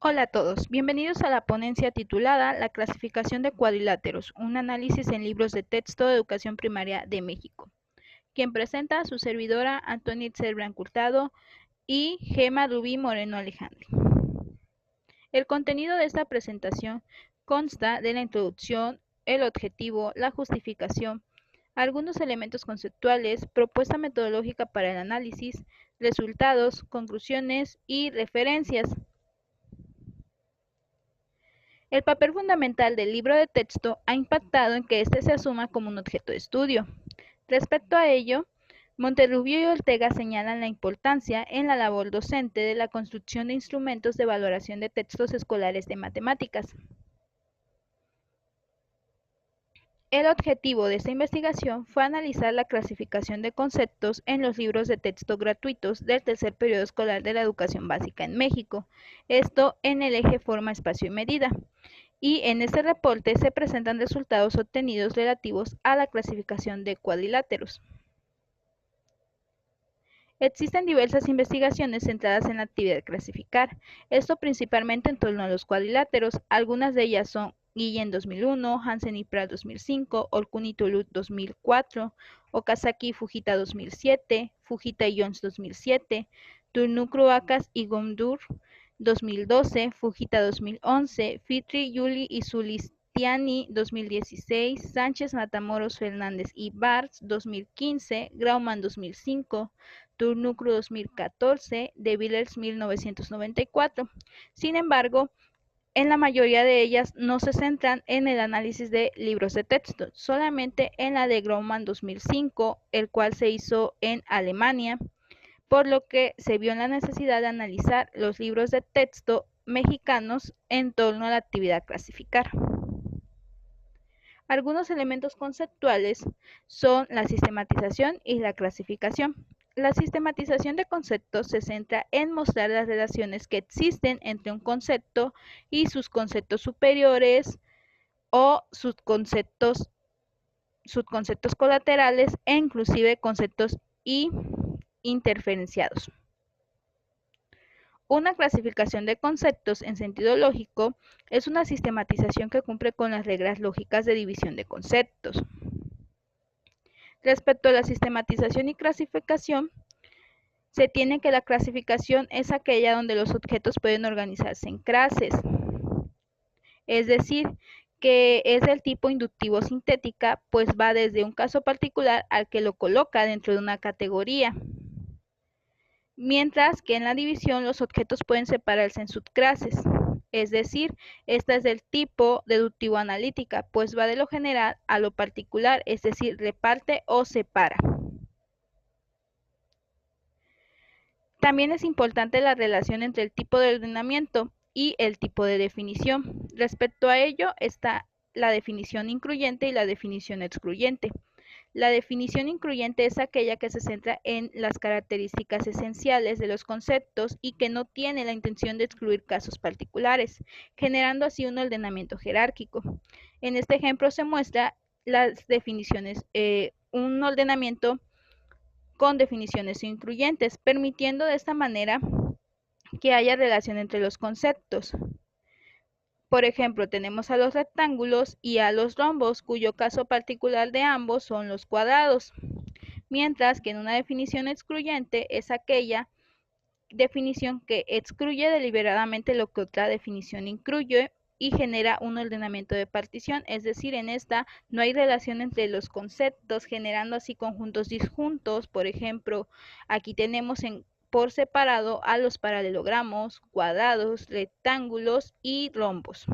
Hola a todos, bienvenidos a la ponencia titulada La clasificación de cuadriláteros, un análisis en libros de texto de educación primaria de México, quien presenta a su servidora Antonia Itzel Blanco Hurtado y Gema Rubí Moreno Alejandro. El contenido de esta presentación consta de la introducción, el objetivo, la justificación, algunos elementos conceptuales, propuesta metodológica para el análisis, resultados, conclusiones y referencias. El papel fundamental del libro de texto ha impactado en que éste se asuma como un objeto de estudio. Respecto a ello, Monterrubio y Ortega señalan la importancia en la labor docente de la construcción de instrumentos de valoración de textos escolares de matemáticas. El objetivo de esta investigación fue analizar la clasificación de conceptos en los libros de texto gratuitos del tercer periodo escolar de la educación básica en México, esto en el eje forma, espacio y medida. Y en este reporte se presentan resultados obtenidos relativos a la clasificación de cuadriláteros. Existen diversas investigaciones centradas en la actividad de clasificar, esto principalmente en torno a los cuadriláteros. Algunas de ellas son Guillén 2001, Hansen y Pratt 2005, Orkun y Toulouse 2004, Okazaki y Fujita 2007, Fujita y Jones 2007, Turnu-Kruakas y Gondur 2012, Fujita 2011, Fitri, Yuli y Sulistiani 2016, Sánchez, Matamoros, Fernández y Bartz 2015, Grauman 2005, Turnucru 2014, de Villers 1994. Sin embargo, en la mayoría de ellas no se centran en el análisis de libros de texto, solamente en la de Grauman 2005, el cual se hizo en Alemania, por lo que se vio la necesidad de analizar los libros de texto mexicanos en torno a la actividad clasificar. Algunos elementos conceptuales son la sistematización y la clasificación. La sistematización de conceptos se centra en mostrar las relaciones que existen entre un concepto y sus conceptos superiores o subconceptos colaterales e inclusive conceptos interferenciados. Una clasificación de conceptos en sentido lógico es una sistematización que cumple con las reglas lógicas de división de conceptos. Respecto a la sistematización y clasificación, se tiene que la clasificación es aquella donde los objetos pueden organizarse en clases, es decir, que es del tipo inductivo sintética, pues va desde un caso particular al que lo coloca dentro de una categoría. Mientras que en la división los objetos pueden separarse en subclases, es decir, esta es del tipo deductivo analítica, pues va de lo general a lo particular, es decir, reparte o separa. También es importante la relación entre el tipo de ordenamiento y el tipo de definición. Respecto a ello está la definición incluyente y la definición excluyente. La definición incluyente es aquella que se centra en las características esenciales de los conceptos y que no tiene la intención de excluir casos particulares, generando así un ordenamiento jerárquico. En este ejemplo se muestra las definiciones, un ordenamiento con definiciones incluyentes, permitiendo de esta manera que haya relación entre los conceptos. Por ejemplo, tenemos a los rectángulos y a los rombos, cuyo caso particular de ambos son los cuadrados, mientras que en una definición excluyente es aquella definición que excluye deliberadamente lo que otra definición incluye y genera un ordenamiento de partición, es decir, en esta no hay relación entre los conceptos, generando así conjuntos disjuntos. Por ejemplo, aquí tenemos por separado a los paralelogramos, cuadrados, rectángulos y rombos.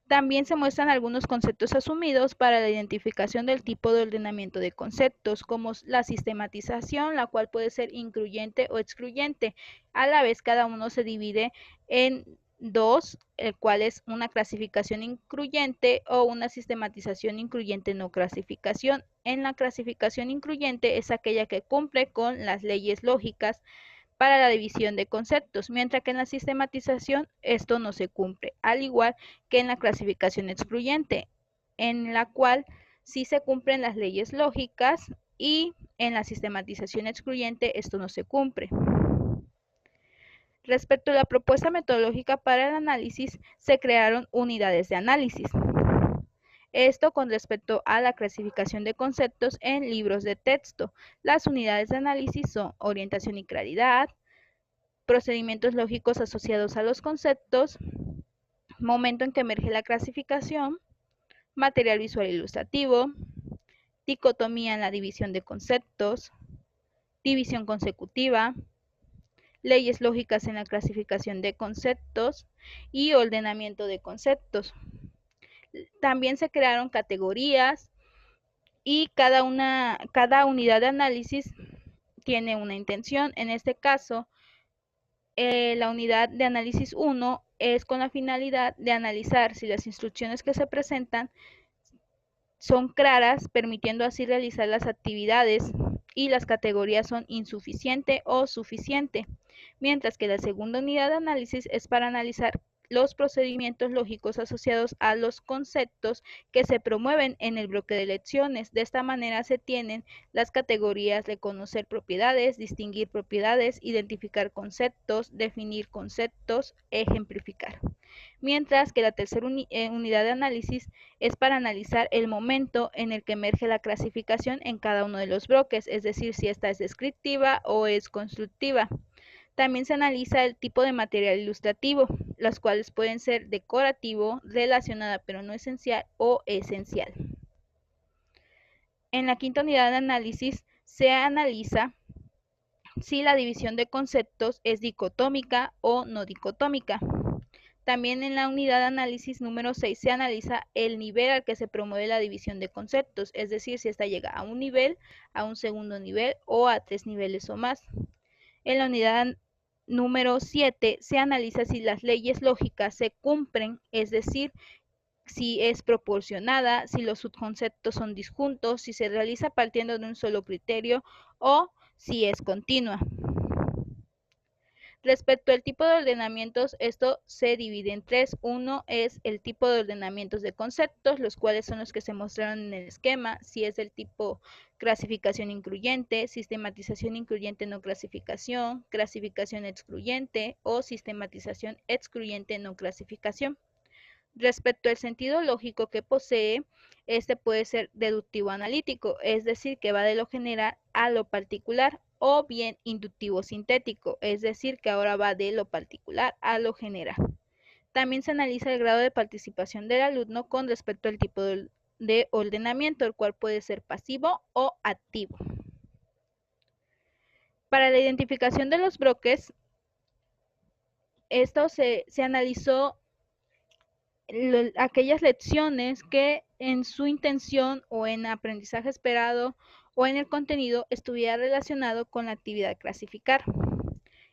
También se muestran algunos conceptos asumidos para la identificación del tipo de ordenamiento de conceptos, como la sistematización, la cual puede ser incluyente o excluyente. A la vez, cada uno se divide en dos, el cual es una clasificación incluyente o una sistematización incluyente no clasificación. En la clasificación incluyente es aquella que cumple con las leyes lógicas para la división de conceptos, mientras que en la sistematización esto no se cumple, al igual que en la clasificación excluyente, en la cual sí se cumplen las leyes lógicas y en la sistematización excluyente esto no se cumple. Respecto a la propuesta metodológica para el análisis, se crearon unidades de análisis. Esto con respecto a la clasificación de conceptos en libros de texto. Las unidades de análisis son orientación y claridad, procedimientos lógicos asociados a los conceptos, momento en que emerge la clasificación, material visual ilustrativo, dicotomía en la división de conceptos, división consecutiva, leyes lógicas en la clasificación de conceptos y ordenamiento de conceptos. También se crearon categorías y cada unidad de análisis tiene una intención. En este caso, la unidad de análisis 1 es con la finalidad de analizar si las instrucciones que se presentan son claras, permitiendo así realizar las actividades, y las categorías son insuficiente o suficiente, mientras que la segunda unidad de análisis es para analizar los procedimientos lógicos asociados a los conceptos que se promueven en el bloque de lecciones. De esta manera se tienen las categorías de conocer propiedades, distinguir propiedades, identificar conceptos, definir conceptos, ejemplificar. Mientras que la tercera unidad de análisis es para analizar el momento en el que emerge la clasificación en cada uno de los bloques, es decir, si esta es descriptiva o es constructiva. También se analiza el tipo de material ilustrativo, las cuales pueden ser decorativo, relacionada pero no esencial o esencial. En la quinta unidad de análisis se analiza si la división de conceptos es dicotómica o no dicotómica. También en la unidad de análisis número 6 se analiza el nivel al que se promueve la división de conceptos, es decir, si esta llega a un nivel, a un segundo nivel o a 3 niveles o más. En la unidad número 7 se analiza si las leyes lógicas se cumplen, es decir, si es proporcionada, si los subconceptos son disjuntos, si se realiza partiendo de un solo criterio o si es continua. Respecto al tipo de ordenamientos, esto se divide en tres. Uno es el tipo de ordenamientos de conceptos, los cuales son los que se mostraron en el esquema, si es del tipo clasificación incluyente, sistematización incluyente no clasificación, clasificación excluyente o sistematización excluyente no clasificación. Respecto al sentido lógico que posee, este puede ser deductivo analítico, es decir, que va de lo general a lo particular, o bien inductivo sintético, es decir, que ahora va de lo particular a lo general. También se analiza el grado de participación del alumno con respecto al tipo de ordenamiento, el cual puede ser pasivo o activo. Para la identificación de los bloques, esto se analizó aquellas lecciones que en su intención o en aprendizaje esperado o en el contenido estuviera relacionado con la actividad clasificar.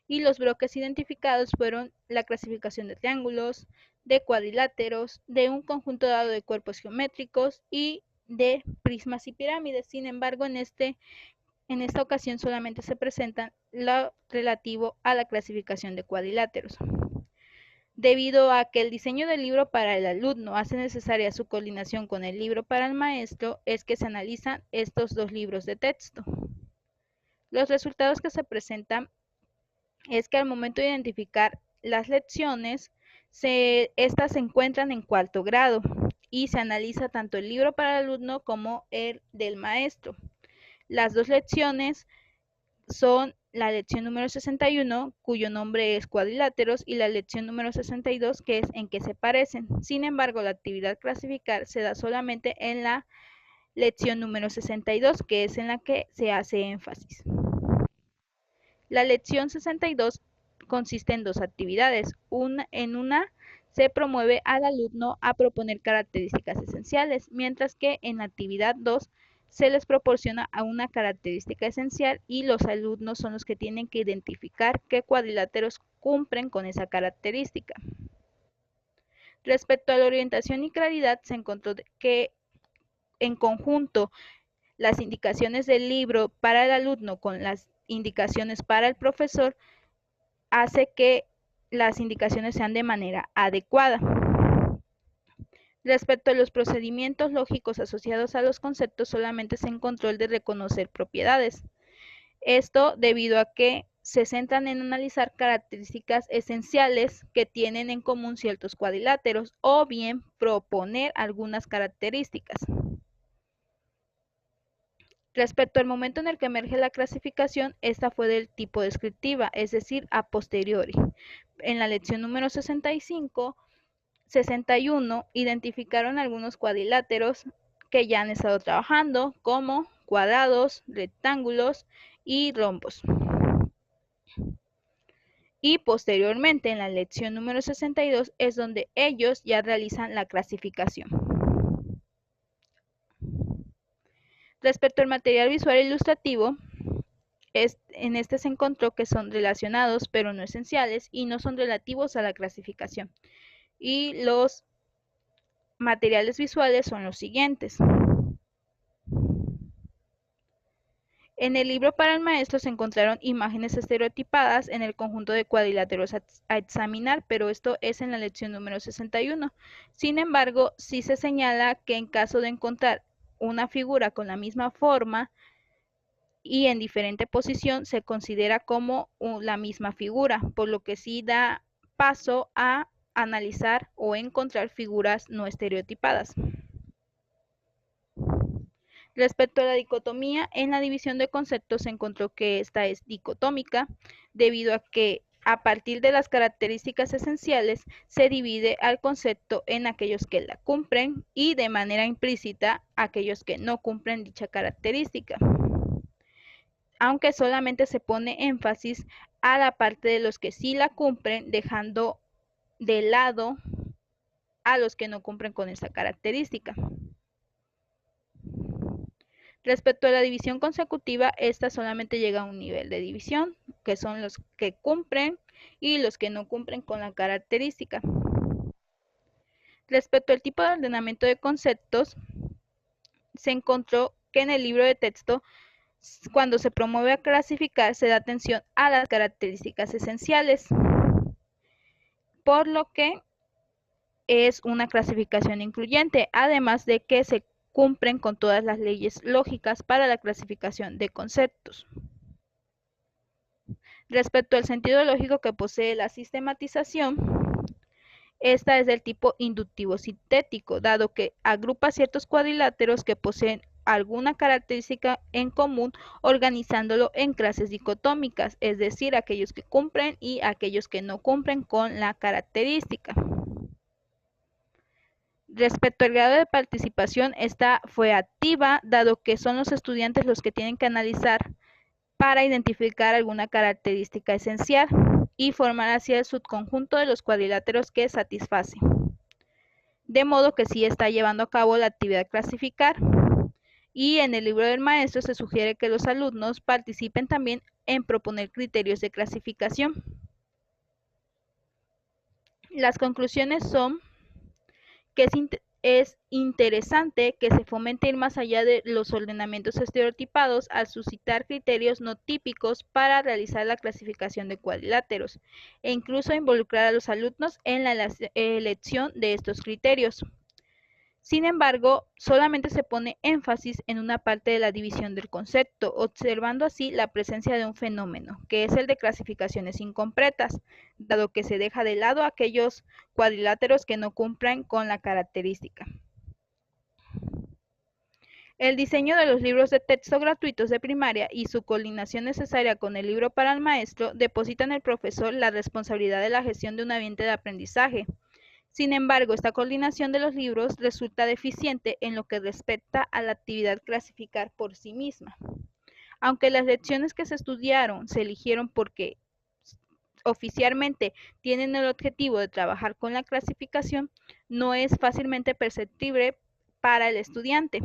Y los bloques identificados fueron la clasificación de triángulos, de cuadriláteros, de un conjunto dado de cuerpos geométricos y de prismas y pirámides. Sin embargo, en esta ocasión solamente se presentan lo relativo a la clasificación de cuadriláteros. Debido a que el diseño del libro para el alumno hace necesaria su coordinación con el libro para el maestro, es que se analizan estos dos libros de texto. Los resultados que se presentan es que al momento de identificar las lecciones, estas se encuentran en cuarto grado y se analiza tanto el libro para el alumno como el del maestro. Las dos lecciones son la lección número 61, cuyo nombre es cuadriláteros, y la lección número 62, que es en qué se parecen. Sin embargo, la actividad clasificar se da solamente en la lección número 62, que es en la que se hace énfasis. La lección 62 consiste en dos actividades. En una se promueve al alumno a proponer características esenciales, mientras que en la actividad 2 se les proporciona a una característica esencial y los alumnos son los que tienen que identificar qué cuadriláteros cumplen con esa característica. Respecto a la orientación y claridad, se encontró que en conjunto las indicaciones del libro para el alumno con las indicaciones para el profesor hace que las indicaciones sean de manera adecuada. Respecto a los procedimientos lógicos asociados a los conceptos, solamente se encontró el de reconocer propiedades. Esto debido a que se centran en analizar características esenciales que tienen en común ciertos cuadriláteros o bien proponer algunas características. Respecto al momento en el que emerge la clasificación, esta fue del tipo descriptiva, es decir, a posteriori. En la lección número 65, 61 identificaron algunos cuadriláteros que ya han estado trabajando, como cuadrados, rectángulos y rombos. Y posteriormente, en la lección número 62, es donde ellos ya realizan la clasificación. Respecto al material visual ilustrativo, en este se encontró que son relacionados pero no esenciales y no son relativos a la clasificación. Y los materiales visuales son los siguientes. En el libro para el maestro se encontraron imágenes estereotipadas en el conjunto de cuadriláteros a examinar, pero esto es en la lección número 61. Sin embargo, sí se señala que en caso de encontrar una figura con la misma forma y en diferente posición, se considera como la misma figura, por lo que sí da paso a analizar o encontrar figuras no estereotipadas. Respecto a la dicotomía, en la división de conceptos se encontró que esta es dicotómica, debido a que a partir de las características esenciales se divide al concepto en aquellos que la cumplen y de manera implícita aquellos que no cumplen dicha característica, aunque solamente se pone énfasis a la parte de los que sí la cumplen, dejando de lado a los que no cumplen con esa característica. Respecto a la división consecutiva, esta solamente llega a un nivel de división, que son los que cumplen y los que no cumplen con la característica. Respecto al tipo de ordenamiento de conceptos, se encontró que en el libro de texto, cuando se promueve a clasificar, se da atención a las características esenciales, por lo que es una clasificación incluyente, además de que se cumplen con todas las leyes lógicas para la clasificación de conceptos. Respecto al sentido lógico que posee la sistematización, esta es del tipo inductivo sintético, dado que agrupa ciertos cuadriláteros que poseen alguna característica en común, organizándolo en clases dicotómicas, es decir, aquellos que cumplen y aquellos que no cumplen con la característica. Respecto al grado de participación, esta fue activa, dado que son los estudiantes los que tienen que analizar para identificar alguna característica esencial y formar así el subconjunto de los cuadriláteros que satisface. De modo que sí está llevando a cabo la actividad clasificar, y en el libro del maestro se sugiere que los alumnos participen también en proponer criterios de clasificación. Las conclusiones son que es interesante que se fomente ir más allá de los ordenamientos estereotipados al suscitar criterios no típicos para realizar la clasificación de cuadriláteros e incluso involucrar a los alumnos en la elección de estos criterios. Sin embargo, solamente se pone énfasis en una parte de la división del concepto, observando así la presencia de un fenómeno, que es el de clasificaciones incompletas, dado que se deja de lado aquellos cuadriláteros que no cumplan con la característica. El diseño de los libros de texto gratuitos de primaria y su coordinación necesaria con el libro para el maestro depositan en el profesor la responsabilidad de la gestión de un ambiente de aprendizaje. Sin embargo, esta coordinación de los libros resulta deficiente en lo que respecta a la actividad clasificar por sí misma. Aunque las lecciones que se estudiaron se eligieron porque oficialmente tienen el objetivo de trabajar con la clasificación, no es fácilmente perceptible para el estudiante.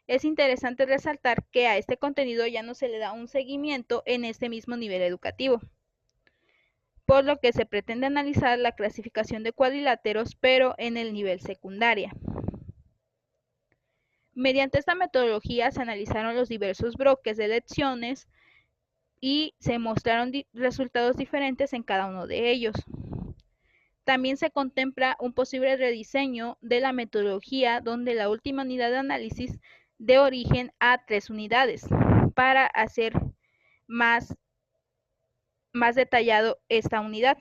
Es interesante resaltar que a este contenido ya no se le da un seguimiento en este mismo nivel educativo, por lo que se pretende analizar la clasificación de cuadriláteros, pero en el nivel secundaria. Mediante esta metodología se analizaron los diversos bloques de lecciones y se mostraron resultados diferentes en cada uno de ellos. También se contempla un posible rediseño de la metodología, donde la última unidad de análisis dé origen a 3 unidades para hacer más más detallado esta unidad.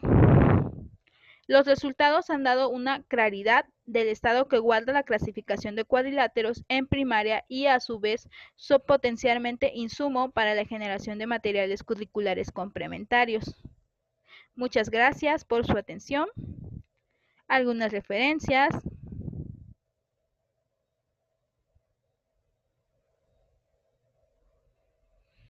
Los resultados han dado una claridad del estado que guarda la clasificación de cuadriláteros en primaria y a su vez son potencialmente insumo para la generación de materiales curriculares complementarios. Muchas gracias por su atención. Algunas referencias.